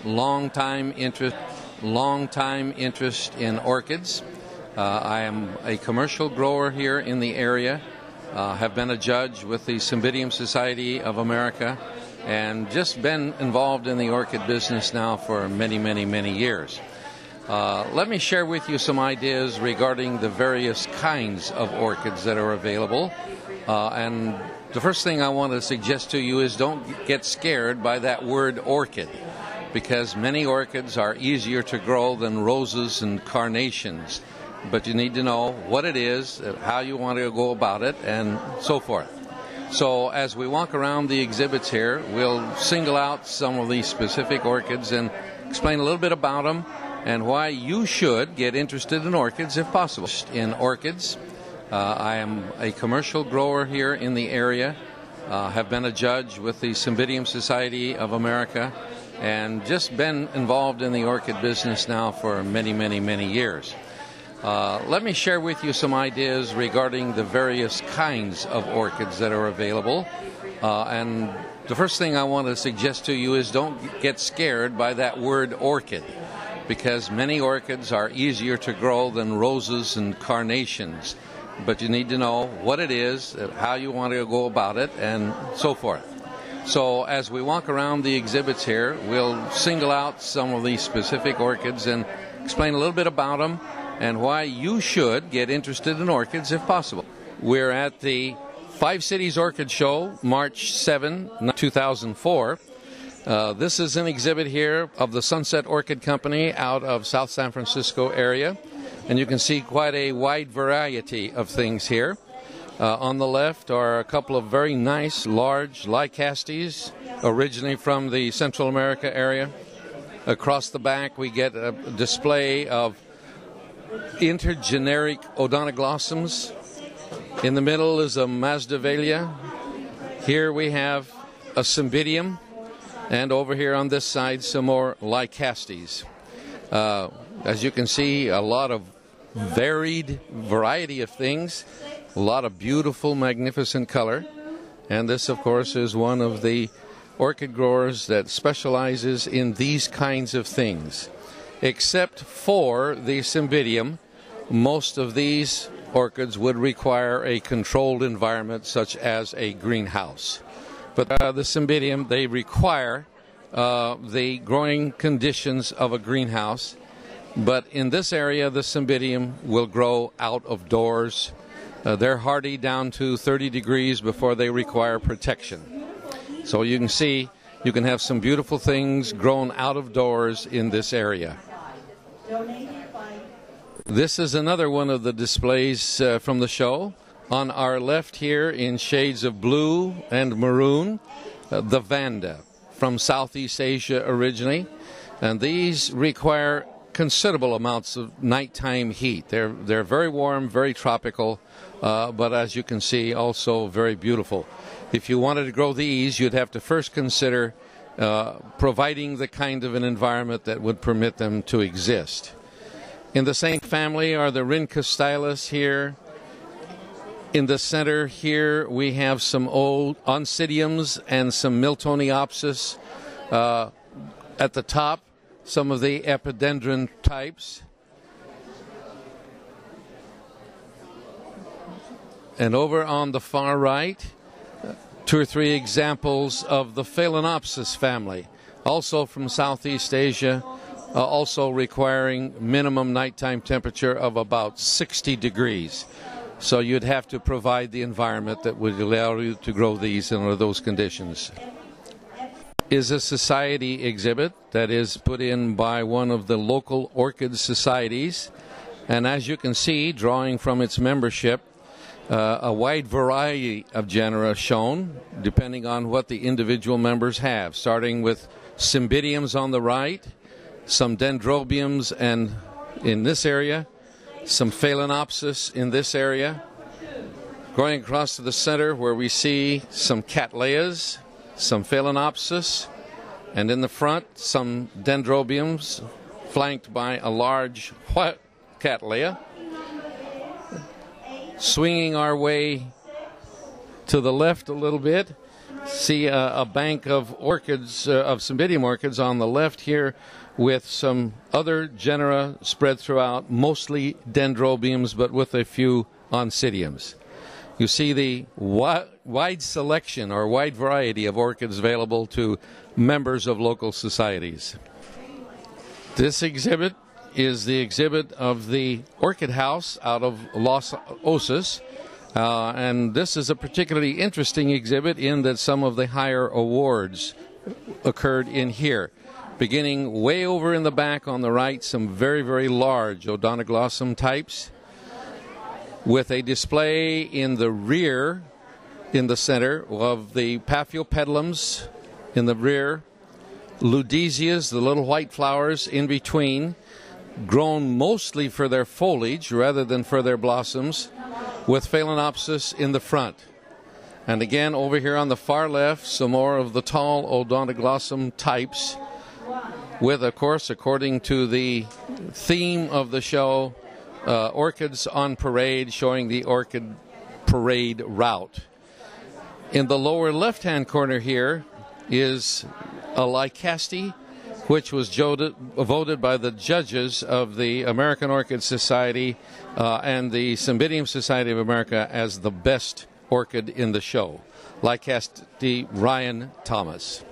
long-time interest in orchids. I am a commercial grower here in the area, have been a judge with the Cymbidium Society of America, and just been involved in the orchid business now for many, many, many years. Let me share with you some ideas regarding the various kinds of orchids that are available. And the first thing I want to suggest to you is don't get scared by that word orchid, because many orchids are easier to grow than roses and carnations. But you need to know what it is, how you want to go about it, and so forth. So as we walk around the exhibits here, we'll single out some of these specific orchids and explain a little bit about them and why you should get interested in orchids if possible. In orchids, I am a commercial grower here in the area, have been a judge with the Cymbidium Society of America, and just been involved in the orchid business now for many, many, many years. Let me share with you some ideas regarding the various kinds of orchids that are available. And the first thing I want to suggest to you is don't get scared by that word orchid, because many orchids are easier to grow than roses and carnations. But you need to know what it is, how you want to go about it, and so forth. So as we walk around the exhibits here, we'll single out some of these specific orchids and explain a little bit about them and why you should get interested in orchids if possible. We're at the Five Cities Orchid Show, March 7, 2004. This is an exhibit here of the Sunset Orchid Company out of South San Francisco area. And you can see quite a wide variety of things here. On the left are a couple of very nice, large Lycastes, originally from the Central America area. Across the back, we get a display of intergeneric odontoglossums. In the middle is a Masdevallia. Here we have a Cymbidium, and over here on this side some more Lycastes. As you can see, a lot of varied variety of things, a lot of beautiful, magnificent color. And this, of course, is one of the orchid growers that specializes in these kinds of things. Except for the Cymbidium, most of these orchids would require a controlled environment such as a greenhouse. But the Cymbidium, they require the growing conditions of a greenhouse. But in this area, the Cymbidium will grow out of doors. They're hardy down to 30 degrees before they require protection. So you can see, you can have some beautiful things grown out of doors in this area. This is another one of the displays from the show. On our left here, in shades of blue and maroon, the Vanda from Southeast Asia originally. And these require considerable amounts of nighttime heat. They're very warm, very tropical, but as you can see, also very beautiful. If you wanted to grow these, you'd have to first consider providing the kind of an environment that would permit them to exist. In the same family are the Rhincostylus here. In the center here, we have some old Oncidiums and some Miltoniopsis. At the top, some of the epidendron types. And over on the far right, two or three examples of the Phalaenopsis family, also from Southeast Asia, also requiring minimum nighttime temperature of about 60 degrees. So you'd have to provide the environment that would allow you to grow these under those conditions. Is a society exhibit that is put in by one of the local orchid societies. And as you can see, drawing from its membership, a wide variety of genera shown, depending on what the individual members have, starting with Cymbidiums on the right, some Dendrobiums, and in this area, some Phalaenopsis in this area. Going across to the center where we see some Cattleyas, some Phalaenopsis, and in the front, some Dendrobiums, flanked by a large Cattleya. Swinging our way To the left a little bit, see a bank of orchids, of Cymbidium orchids on the left here, with some other genera spread throughout, mostly dendrobiums, but with a few oncidiums. You see the wide selection or wide variety of orchids available to members of local societies. This exhibit is the exhibit of the Orchid House out of Los Osos. And this is a particularly interesting exhibit in that some of the higher awards occurred in here. Beginning way over in the back on the right, some very, very large Odontoglossum types, with a display in the rear, in the center, of the Paphiopedilums in the rear, Ludesias, the little white flowers in between, grown mostly for their foliage rather than for their blossoms, with Phalaenopsis in the front. And again, over here on the far left, some more of the tall Odontoglossum types, with, of course, according to the theme of the show, orchids on parade, showing the orchid parade route. In the lower left-hand corner here is a Lycaste, which was voted by the judges of the American Orchid Society and the Cymbidium Society of America as the best orchid in the show. Lycaste Ryan Thomas.